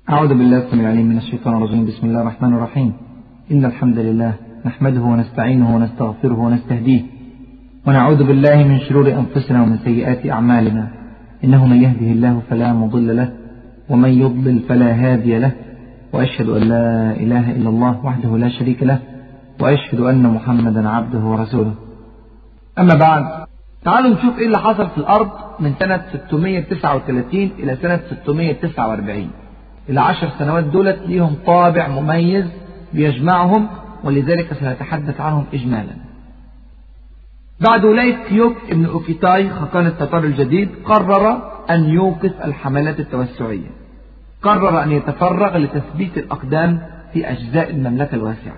أعوذ بالله السميع العليم من الشيطان الرجيم. بسم الله الرحمن الرحيم. إن الحمد لله نحمده ونستعينه ونستغفره ونستهديه ونعوذ بالله من شرور أنفسنا ومن سيئات أعمالنا. إنه من يهده الله فلا مضل له ومن يضلل فلا هادي له، وأشهد أن لا إله إلا الله وحده لا شريك له، وأشهد أن محمدا عبده ورسوله. أما بعد، تعالوا نشوف إيه اللي حصل في الأرض من سنة 639 إلى سنة 649. ال10 سنوات دولت ليهم طابع مميز بيجمعهم، ولذلك سنتحدث عنهم إجمالا. بعد ولاية كيوك ابن أوكيتاي خاقان التتار الجديد قرر أن يوقف الحملات التوسعية، قرر أن يتفرغ لتثبيت الأقدام في أجزاء المملكة الواسعة.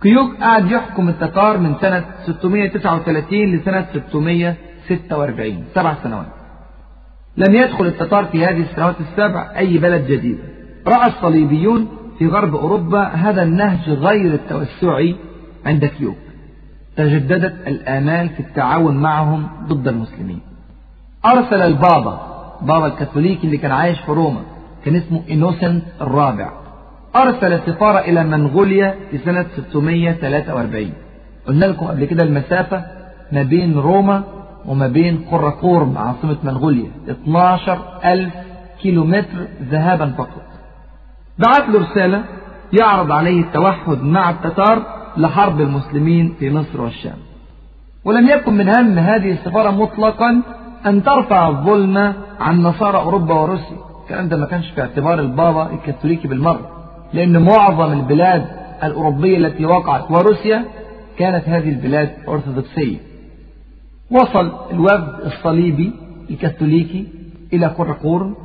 كيوك قعد يحكم التتار من سنة 639 لسنة 646، 7 سنوات. لم يدخل التتار في هذه السنوات السبع أي بلد جديدة. رأى الصليبيون في غرب أوروبا هذا النهج غير التوسعي عند كيوك، تجددت الآمال في التعاون معهم ضد المسلمين. أرسل البابا الكاثوليكي اللي كان عايش في روما، كان اسمه إنوسنت الرابع، أرسل سفارة إلى منغوليا في سنة 643. قلنا لكم قبل كده المسافة ما بين روما وما بين قراقورم عاصمة منغوليا 12,000 كيلومتر ذهابا فقط. بعت له رسالة يعرض عليه التوحد مع التتار لحرب المسلمين في مصر والشام. ولم يكن من هم هذه السفارة مطلقا أن ترفع الظلم عن نصارى أوروبا وروسيا. الكلام ده ما كانش في اعتبار البابا الكاثوليكي بالمرة، لأن معظم البلاد الأوروبية التي وقعت وروسيا كانت هذه البلاد أرثوذكسية. وصل الوفد الصليبي الكاثوليكي إلى قراقورم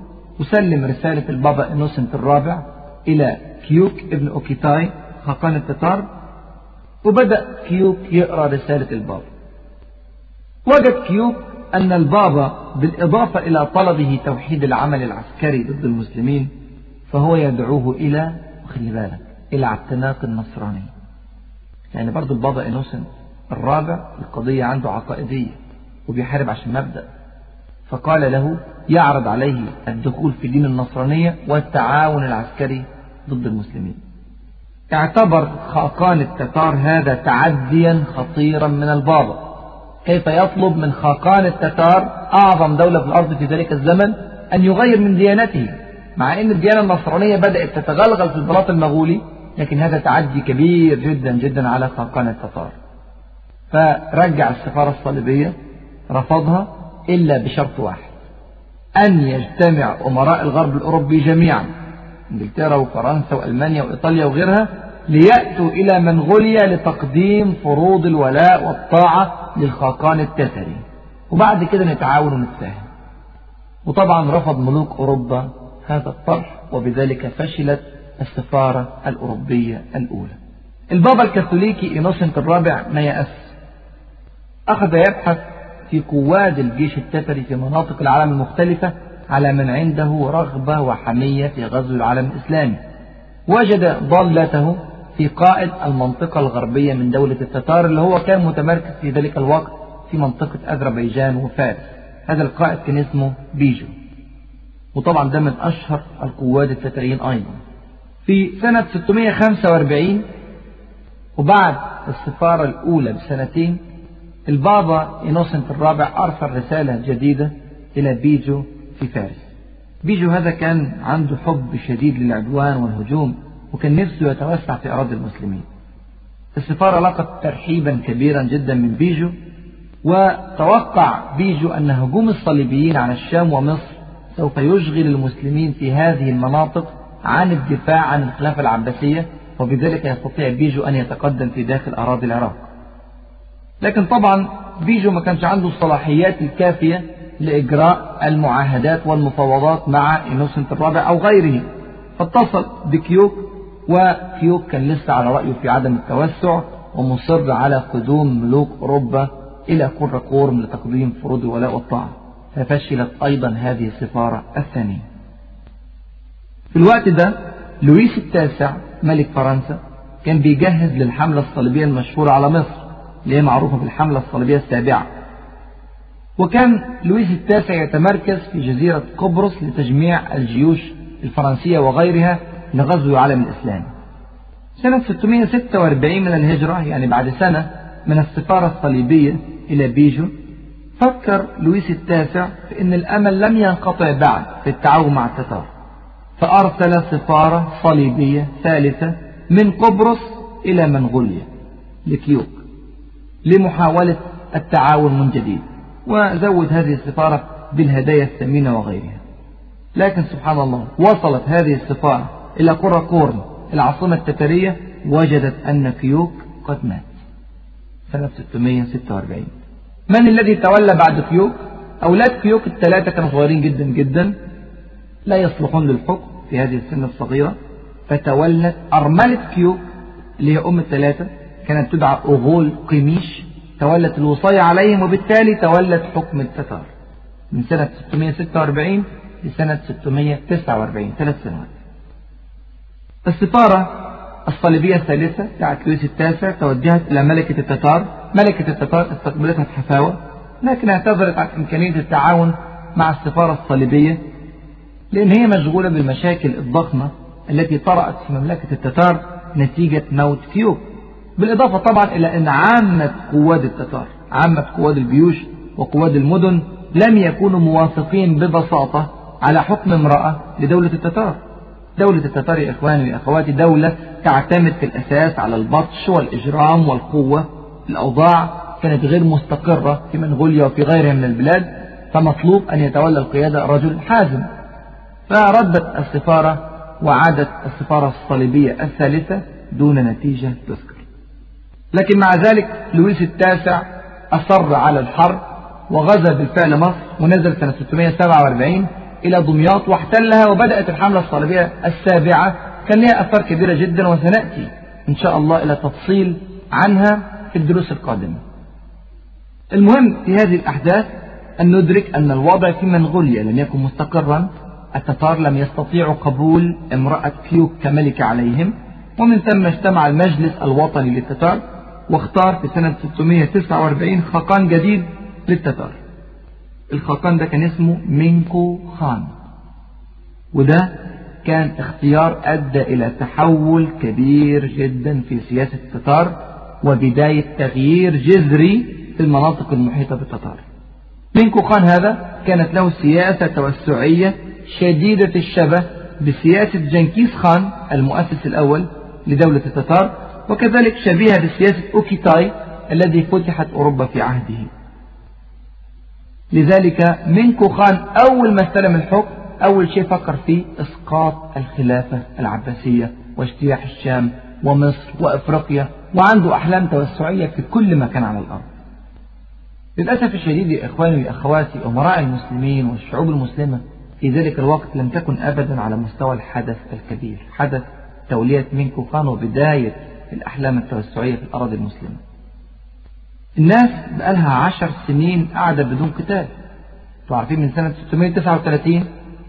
وسلم رسالة البابا إنوسنت الرابع إلى كيوك ابن أوكيتاي خاقان التتار، وبدأ كيوك يقرأ رسالة البابا. وجد كيوك أن البابا بالإضافة إلى طلبه توحيد العمل العسكري ضد المسلمين فهو يدعوه إلى، وخلي بالك، إلى اعتناق النصرانية. يعني برضو البابا إنوسنت الرابع القضية عنده عقائدية وبيحارب عشان مبدأ، فقال له يعرض عليه الدخول في دين النصرانية والتعاون العسكري ضد المسلمين. اعتبر خاقان التتار هذا تعديا خطيرا من البابا. كيف يطلب من خاقان التتار أعظم دولة في الأرض في ذلك الزمن أن يغير من ديانته، مع أن الديانة النصرانية بدأت تتغلغل في البلاط المغولي؟ لكن هذا تعدي كبير جدا جدا على خاقان التتار. فرجع السفارة الصليبية، رفضها إلا بشرط واحد، أن يجتمع أمراء الغرب الأوروبي جميعا، إنجلترا وفرنسا وألمانيا وإيطاليا وغيرها، ليأتوا إلى منغوليا لتقديم فروض الولاء والطاعة للخاقان التتري، وبعد كده نتعاون ونتفاهم. وطبعا رفض ملوك أوروبا هذا الطرح، وبذلك فشلت السفارة الأوروبية الأولى. البابا الكاثوليكي إنوسنت الرابع ما يأس، أخذ يبحث في قواد الجيش التتري في مناطق العالم المختلفة على من عنده رغبة وحمية في غزو العالم الإسلامي. وجد ضالته في قائد المنطقة الغربية من دولة التتار، اللي هو كان متمركز في ذلك الوقت في منطقة أذربيجان وفارس. هذا القائد كان اسمه بيجو، وطبعا ده من أشهر القواد التتريين أيضا. في سنة 645 وبعد السفارة الأولى بسنتين، البابا إنوسنت الرابع أرسل رسالة جديدة إلى بيجو في فارس. بيجو هذا كان عنده حب شديد للعدوان والهجوم، وكان نفسه يتوسع في أراضي المسلمين. السفارة لقت ترحيبا كبيرا جدا من بيجو، وتوقع بيجو أن هجوم الصليبيين على الشام ومصر سوف يشغل المسلمين في هذه المناطق عن الدفاع عن الخلافة العباسية، وبذلك يستطيع بيجو أن يتقدم في داخل أراضي العراق. لكن طبعا بيجو ما كانش عنده الصلاحيات الكافية لإجراء المعاهدات والمفاوضات مع إنوسنت الرابع أو غيره، فاتصل بكيوك، وكيوك كان لسه على رأيه في عدم التوسع ومصر على قدوم ملوك أوروبا إلى قراقورم لتقديم فروض الولاء والطاعة، ففشلت أيضا هذه السفارة الثانية. في الوقت ده لويس التاسع ملك فرنسا كان بيجهز للحملة الصليبية المشهورة على مصر، اللي هي معروفة بالحملة الصليبية السابعة. وكان لويس التاسع يتمركز في جزيرة قبرص لتجميع الجيوش الفرنسية وغيرها لغزو العالم الإسلامي. سنة 646 من الهجرة، يعني بعد سنة من السفارة الصليبية إلى بيجو، فكر لويس التاسع في أن الأمل لم ينقطع بعد في التعاون مع التتار، فأرسل سفارة صليبية ثالثة من قبرص إلى منغوليا لكيوك لمحاولة التعاون من جديد، وزود هذه السفارة بالهدايا الثمينة وغيرها. لكن سبحان الله، وصلت هذه السفارة إلى قرى قورن العاصمة التتارية، وجدت أن كيوك قد مات سنة 646. من الذي تولى بعد كيوك؟ أولاد كيوك الثلاثة كانوا صغيرين جدا جدا، لا يصلحون للحكم في هذه السن الصغيرة، فتولت أرملة كيوك اللي هي أم الثلاثة، كانت تدعى أغول قميش، تولت الوصاية عليهم، وبالتالي تولت حكم التتار من سنة 646 لسنة 649، 3 سنوات. السفارة الصليبية الثالثة بتاعت لويس التاسع توجهت إلى ملكة التتار. ملكة التتار استقبلتها بحفاوة، لكن اعتذرت عن إمكانية التعاون مع السفارة الصليبية، لأن هي مشغولة بالمشاكل الضخمة التي طرأت في مملكة التتار نتيجة موت كيوك، بالإضافة طبعا إلى أن عامة قواد التتار، عامة قواد الجيوش وقواد المدن، لم يكونوا موافقين ببساطة على حكم امرأة لدولة التتار. دولة التتار يا إخواني وأخواتي دولة تعتمد في الأساس على البطش والإجرام والقوة. الأوضاع كانت غير مستقرة في منغوليا وفي غيرها من البلاد، فمطلوب أن يتولى القيادة رجل حازم. فردت السفارة وعادت السفارة الصليبية الثالثة دون نتيجة تذكر. لكن مع ذلك لويس التاسع أصر على الحرب، وغزا بالفعل مصر، ونزل سنة 647 إلى دمياط واحتلها، وبدأت الحملة الصليبية السابعة كان لها أثار كبيرة جدا، وسنأتي إن شاء الله إلى تفصيل عنها في الدروس القادمة. المهم في هذه الأحداث أن ندرك أن الوضع في منغوليا لم يكن مستقرا. التتار لم يستطيعوا قبول امرأة كيوك كملكة عليهم، ومن ثم اجتمع المجلس الوطني للتتار واختار في سنة 649 خاقان جديد للتتار. الخاقان ده كان اسمه مينكو خان، وده كان اختيار أدى إلى تحول كبير جدا في سياسة التتار وبداية تغيير جذري في المناطق المحيطة بالتتار. مينكو خان هذا كانت له سياسة توسعية شديدة الشبه بسياسة جنكيز خان المؤسس الأول لدولة التتار، وكذلك شبيهة بسياسة أوكيتاي الذي فتحت أوروبا في عهده. لذلك مينكو خان أول ما استلم الحكم أول شيء فكر فيه إسقاط الخلافة العباسية واجتياح الشام ومصر وإفريقيا، وعنده أحلام توسعية في كل مكان على الأرض. للأسف الشديد يا إخواني وأخواتي، أمراء المسلمين والشعوب المسلمة في ذلك الوقت لم تكن أبدا على مستوى الحدث الكبير، حدث تولية مينكو خان وبداية الأحلام التوسعية في الأراضي المسلمة. الناس بقالها 10 سنين قاعدة بدون قتال. تعرفين من سنة 639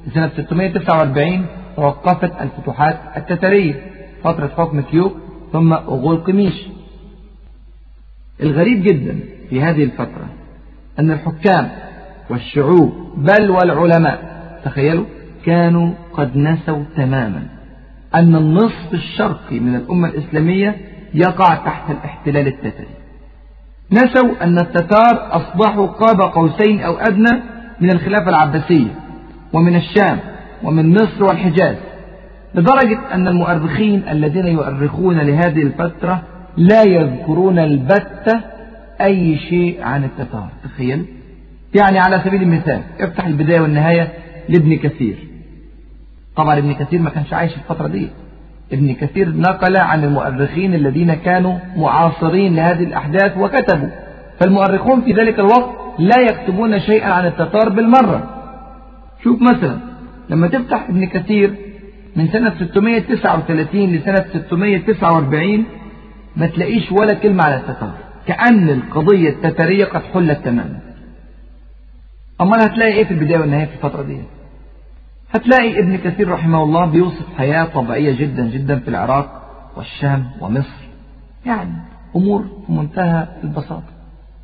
لسنة 649 توقفت الفتوحات التتارية، فترة حكم كيوك ثم أغول قميش. الغريب جدا في هذه الفترة أن الحكام والشعوب بل والعلماء، تخيلوا، كانوا قد نسوا تماما أن النصف الشرقي من الأمة الإسلامية يقع تحت الاحتلال التتري. نسوا أن التتار أصبحوا قاب قوسين أو أدنى من الخلافة العباسية ومن الشام ومن مصر والحجاز، لدرجة أن المؤرخين الذين يؤرخون لهذه الفترة لا يذكرون البتة أي شيء عن التتار. تخيل، يعني على سبيل المثال افتح البداية والنهاية لابن كثير. طبعا ابن كثير ما كانش عايش الفترة دي، ابن كثير نقل عن المؤرخين الذين كانوا معاصرين لهذه الأحداث وكتبوا، فالمؤرخون في ذلك الوقت لا يكتبون شيئا عن التتار بالمرة. شوف مثلا لما تفتح ابن كثير من سنة 639 لسنة 649 ما تلاقيش ولا كلمة على التتار، كأن القضية التتارية قد حلت تماما. أما هتلاقي ايه في البداية والنهاية في الفترة دي؟ هتلاقي ابن كثير رحمه الله بيوصف حياة طبيعية جدا جدا في العراق والشام ومصر، يعني أمور في منتهى البساطة.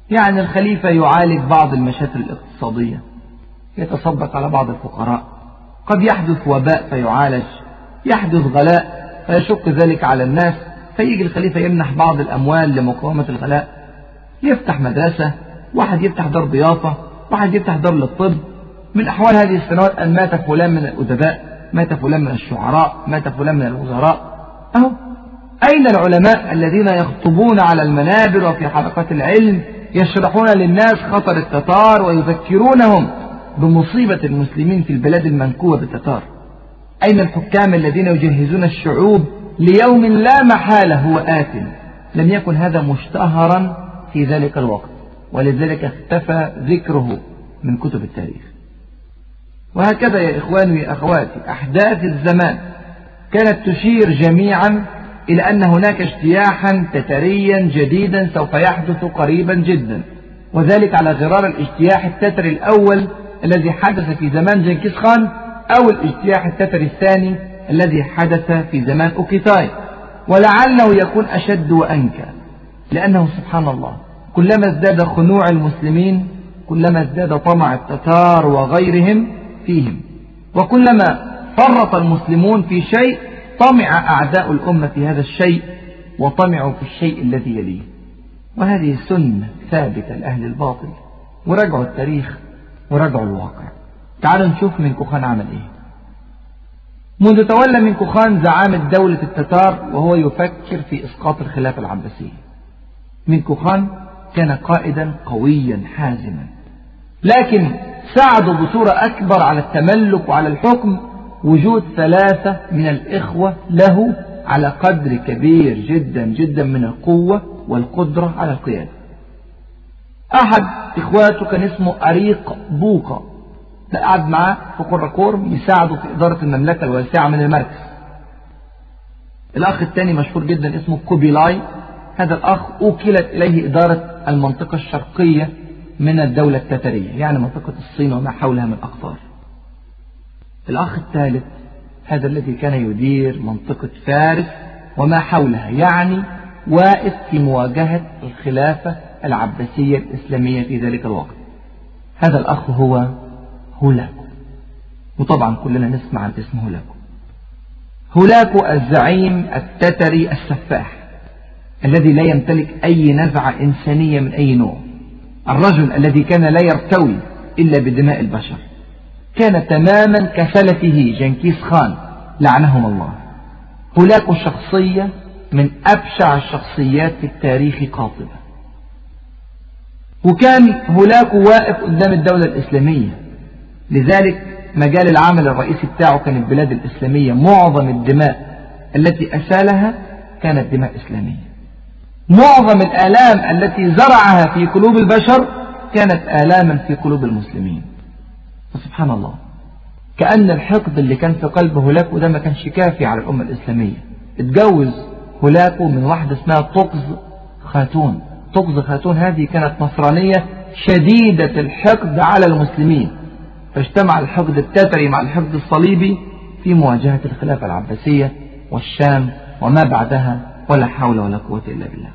يعني الخليفة يعالج بعض المشاكل الاقتصادية، يتصدق على بعض الفقراء، قد يحدث وباء فيعالج، يحدث غلاء فيشق ذلك على الناس، فيجي الخليفة يمنح بعض الأموال لمقاومة الغلاء، يفتح مدرسة، واحد يفتح دار ضيافة، واحد يفتح دار للطب. من أحوال هذه السنوات أن مات فلان من الأدباء، مات فلان من الشعراء، مات فلان من الوزراء. أهو أين العلماء الذين يخطبون على المنابر وفي حلقات العلم يشرحون للناس خطر التتار ويذكرونهم بمصيبة المسلمين في البلاد المنكوبة بالتتار؟ أين الحكام الذين يجهزون الشعوب ليوم لا محالة هو آت؟ لم يكن هذا مشتهرا في ذلك الوقت، ولذلك اختفى ذكره من كتب التاريخ. وهكذا يا إخواني يا أخواتي، أحداث الزمان كانت تشير جميعا إلى أن هناك اجتياحا تتريا جديدا سوف يحدث قريبا جدا، وذلك على غرار الاجتياح التتري الأول الذي حدث في زمان جنكيز خان، أو الاجتياح التتري الثاني الذي حدث في زمان أوكيتاي، ولعله يكون أشد وأنكى، لأنه سبحان الله كلما ازداد خنوع المسلمين كلما ازداد طمع التتار وغيرهم فيهم، وكلما فرط المسلمون في شيء طمع أعداء الأمة في هذا الشيء وطمعوا في الشيء الذي يليه. وهذه سنة ثابتة لأهل الباطل، وراجعوا التاريخ وراجعوا الواقع. تعالوا نشوف منكو خان عمل ايه. منذ تولى منكو خان زعامة دولة التتار وهو يفكر في إسقاط الخلافة العباسية. منكو خان كان قائدا قويا حازما، لكن ساعدوا بصورة أكبر على التملك وعلى الحكم وجود 3 من الإخوة له على قدر كبير جدا جدا من القوة والقدرة على القيادة. أحد إخواته كان اسمه أريق بوقا، ده قعد معاه في قراقورم يساعده في إدارة المملكة الواسعة من المركز. الأخ الثاني مشهور جدا اسمه كوبيلاي، هذا الأخ أوكلت إليه إدارة المنطقة الشرقية من الدولة التترية، يعني منطقة الصين وما حولها من أقطار. الأخ الثالث هذا الذي كان يدير منطقة فارس وما حولها، يعني واقف في مواجهة الخلافة العباسية الإسلامية في ذلك الوقت. هذا الأخ هو هولاكو، وطبعا كلنا نسمع عن اسم هولاكو. هولاكو الزعيم التتري السفاح الذي لا يمتلك أي نزعة إنسانية من أي نوع، الرجل الذي كان لا يرتوي إلا بدماء البشر، كان تماما كسلفه جنكيز خان لعنهم الله. هولاكو شخصية من أبشع الشخصيات في التاريخ قاطبة، وكان هولاكو واقف قدام الدولة الإسلامية، لذلك مجال العمل الرئيسي بتاعه كان البلاد الإسلامية. معظم الدماء التي أسالها كانت دماء إسلامية، معظم الآلام التي زرعها في قلوب البشر كانت آلاما في قلوب المسلمين. وسبحان الله كأن الحقد اللي كان في قلب هولاكو ده ما كانش كافي على الأمة الإسلامية. اتجوز هولاكو من واحدة اسمها طقز خاتون. طقز خاتون هذه كانت نصرانية شديدة الحقد على المسلمين، فاجتمع الحقد التتري مع الحقد الصليبي في مواجهة الخلافة العباسية والشام وما بعدها، ولا حول ولا قوة إلا بالله.